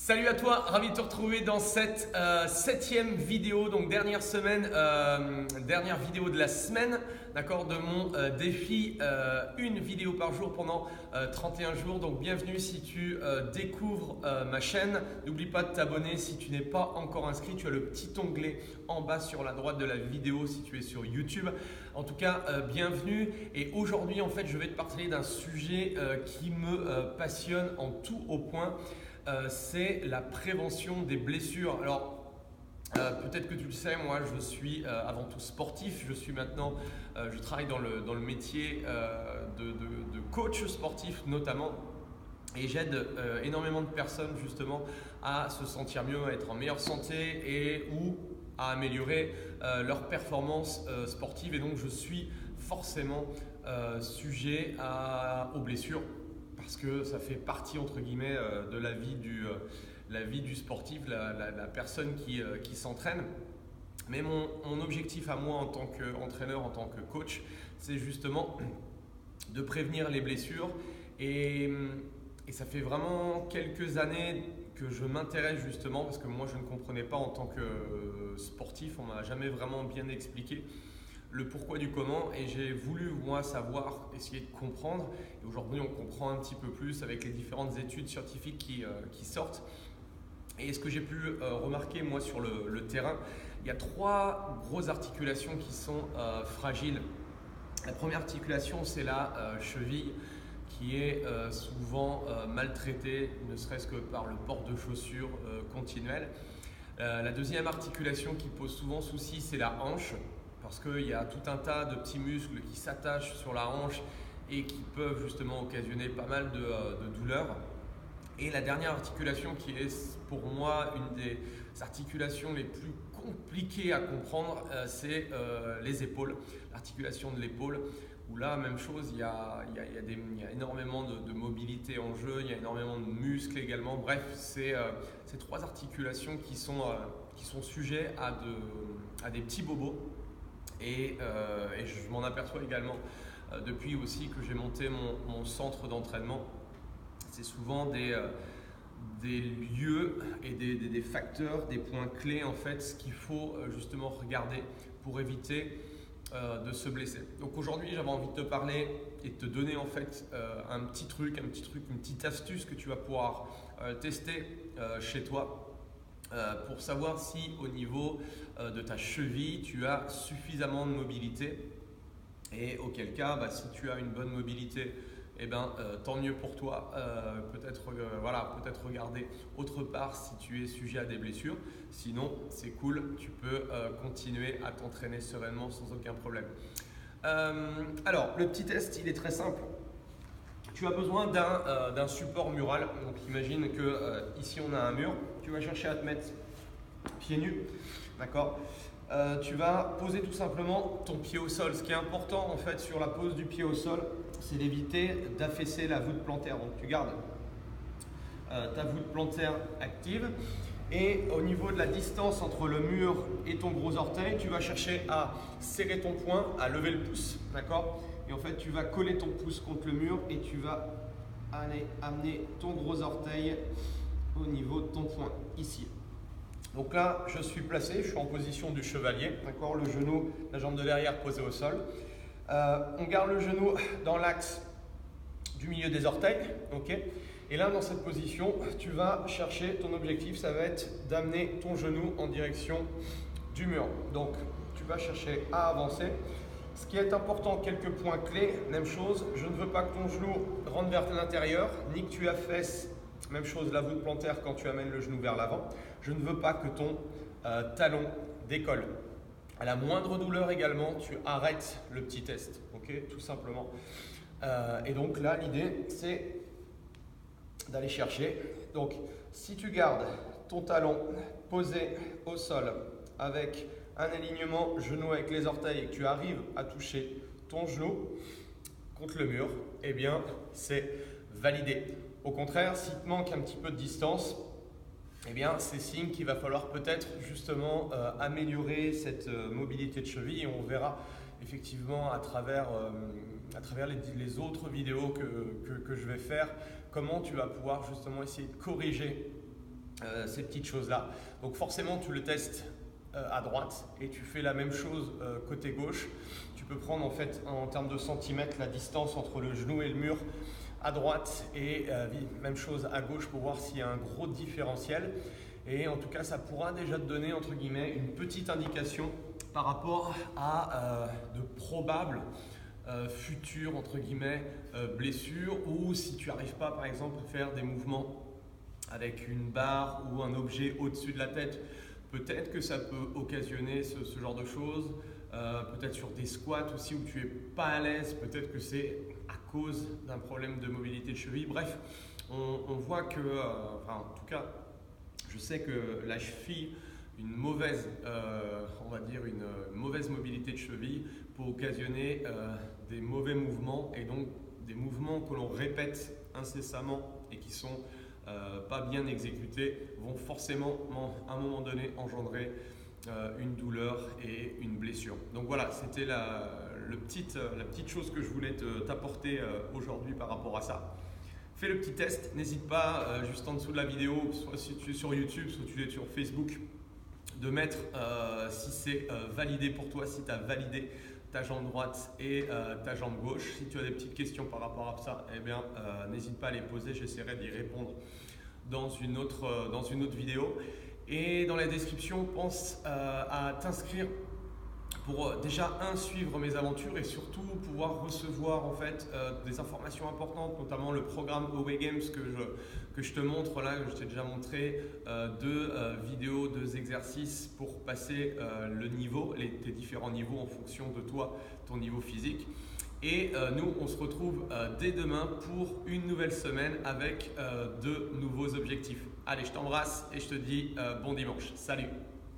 Salut à toi, ravi de te retrouver dans cette septième vidéo, donc dernière vidéo de la semaine, d'accord, de mon défi une vidéo par jour pendant 31 jours. Donc bienvenue si tu découvres ma chaîne. N'oublie pas de t'abonner si tu n'es pas encore inscrit. Tu as le petit onglet en bas sur la droite de la vidéo si tu es sur YouTube. En tout cas, bienvenue. Et aujourd'hui, en fait, je vais te parler d'un sujet qui me passionne en tout au point. C'est la prévention des blessures. Alors, peut-être que tu le sais, moi je suis avant tout sportif. Je travaille dans le métier de coach sportif notamment. Et j'aide énormément de personnes justement à se sentir mieux, à être en meilleure santé et ou à améliorer leur performance sportive. Et donc je suis forcément sujet aux blessures, parce que ça fait partie entre guillemets de la vie du sportif, la personne qui s'entraîne. Mais mon objectif à moi en tant qu'entraîneur, en tant que coach, c'est justement de prévenir les blessures. Et ça fait vraiment quelques années que je m'intéresse justement, parce que moi je ne comprenais pas en tant que sportif, on ne m'a jamais vraiment bien expliqué le pourquoi du comment, et j'ai voulu moi savoir, essayer de comprendre. Et aujourd'hui on comprend un petit peu plus avec les différentes études scientifiques qui sortent. Et ce que j'ai pu remarquer moi sur le terrain, il y a trois grosses articulations qui sont fragiles. La première articulation, c'est la cheville, qui est souvent maltraitée, ne serait-ce que par le port de chaussures continuel. La deuxième articulation qui pose souvent souci, c'est la hanche, parce qu'il y a tout un tas de petits muscles qui s'attachent sur la hanche et qui peuvent justement occasionner pas mal de douleurs. Et la dernière articulation, qui est pour moi une des articulations les plus compliquées à comprendre, c'est les épaules, l'articulation de l'épaule, où là, même chose, il y a énormément de mobilité en jeu, il y a énormément de muscles également. Bref, c'est ces trois articulations qui sont sujets à des petits bobos. Et je m'en aperçois également depuis aussi que j'ai monté mon centre d'entraînement. C'est souvent des lieux et des facteurs, des points clés en fait, ce qu'il faut justement regarder pour éviter de se blesser. Donc aujourd'hui, j'avais envie de te parler et de te donner en fait un petit truc, une petite astuce que tu vas pouvoir tester chez toi. Pour savoir si au niveau de ta cheville, tu as suffisamment de mobilité. Et auquel cas, si tu as une bonne mobilité, tant mieux pour toi. Peut-être regarder autre part si tu es sujet à des blessures. Sinon, c'est cool, tu peux continuer à t'entraîner sereinement sans aucun problème. Alors, le petit test, il est très simple. Tu as besoin d'un support mural. Donc imagine que ici on a un mur. Tu vas chercher à te mettre pieds nus, d'accord. Tu vas poser tout simplement ton pied au sol. Ce qui est important en fait sur la pose du pied au sol, c'est d'éviter d'affaisser la voûte plantaire. Donc tu gardes ta voûte plantaire active. Et au niveau de la distance entre le mur et ton gros orteil, tu vas chercher à serrer ton poing, à lever le pouce, d'accord. Et en fait, tu vas coller ton pouce contre le mur et tu vas amener ton gros orteil au niveau de ton poing, ici. Donc là, je suis placé, je suis en position du chevalier, d'accord, le genou, la jambe de derrière posée au sol. On garde le genou dans l'axe du milieu des orteils, ok. Et là, dans cette position, tu vas chercher ton objectif, ça va être d'amener ton genou en direction du mur. Donc, tu vas chercher à avancer. Ce qui est important, quelques points clés, même chose, je ne veux pas que ton genou rentre vers l'intérieur, ni que tu affaisses, même chose, la voûte plantaire quand tu amènes le genou vers l'avant. Je ne veux pas que ton talon décolle. À la moindre douleur également, tu arrêtes le petit test, ok, tout simplement. Et donc là, l'idée, c'est d'aller chercher. Donc, si tu gardes ton talon posé au sol avec un alignement genou avec les orteils et que tu arrives à toucher ton genou contre le mur, eh bien, c'est validé. Au contraire, s'il te manque un petit peu de distance, eh bien, c'est signe qu'il va falloir peut-être justement améliorer cette mobilité de cheville, et on verra effectivement à travers les autres vidéos que je vais faire, comment tu vas pouvoir justement essayer de corriger ces petites choses-là. Donc forcément, tu le testes à droite et tu fais la même chose côté gauche. Tu peux prendre en fait en termes de centimètres la distance entre le genou et le mur à droite et même chose à gauche pour voir s'il y a un gros différentiel. Et en tout cas, ça pourra déjà te donner entre guillemets une petite indication par rapport à de probables futures entre guillemets blessures, ou si tu n'arrives pas par exemple à faire des mouvements avec une barre ou un objet au-dessus de la tête, peut-être que ça peut occasionner ce genre de choses. Peut-être sur des squats aussi où tu n'es pas à l'aise, peut-être que c'est à cause d'un problème de mobilité de cheville. Bref, on voit que, en tout cas, je sais que la cheville, une mauvaise mobilité de cheville peut occasionner des mauvais mouvements, et donc des mouvements que l'on répète incessamment et qui sont pas bien exécutés vont forcément à un moment donné engendrer une douleur et une blessure. Donc voilà, c'était la petite chose que je voulais t'apporter aujourd'hui par rapport à ça. Fais le petit test, n'hésite pas juste en dessous de la vidéo, soit si tu es sur YouTube, soit tu es sur Facebook, de mettre si c'est validé pour toi, si tu as validé ta jambe droite et ta jambe gauche. Si tu as des petites questions par rapport à ça, eh bien, n'hésite pas à les poser, j'essaierai d'y répondre dans une autre vidéo. Et dans la description, pense à t'inscrire pour déjà suivre mes aventures et surtout pouvoir recevoir en fait des informations importantes, notamment le programme Away Games que je te montre là, que je t'ai déjà montré, deux vidéos, deux exercices pour passer le niveau, tes différents niveaux en fonction de toi, ton niveau physique. Et nous, on se retrouve dès demain pour une nouvelle semaine avec de nouveaux objectifs. Allez, je t'embrasse et je te dis bon dimanche. Salut!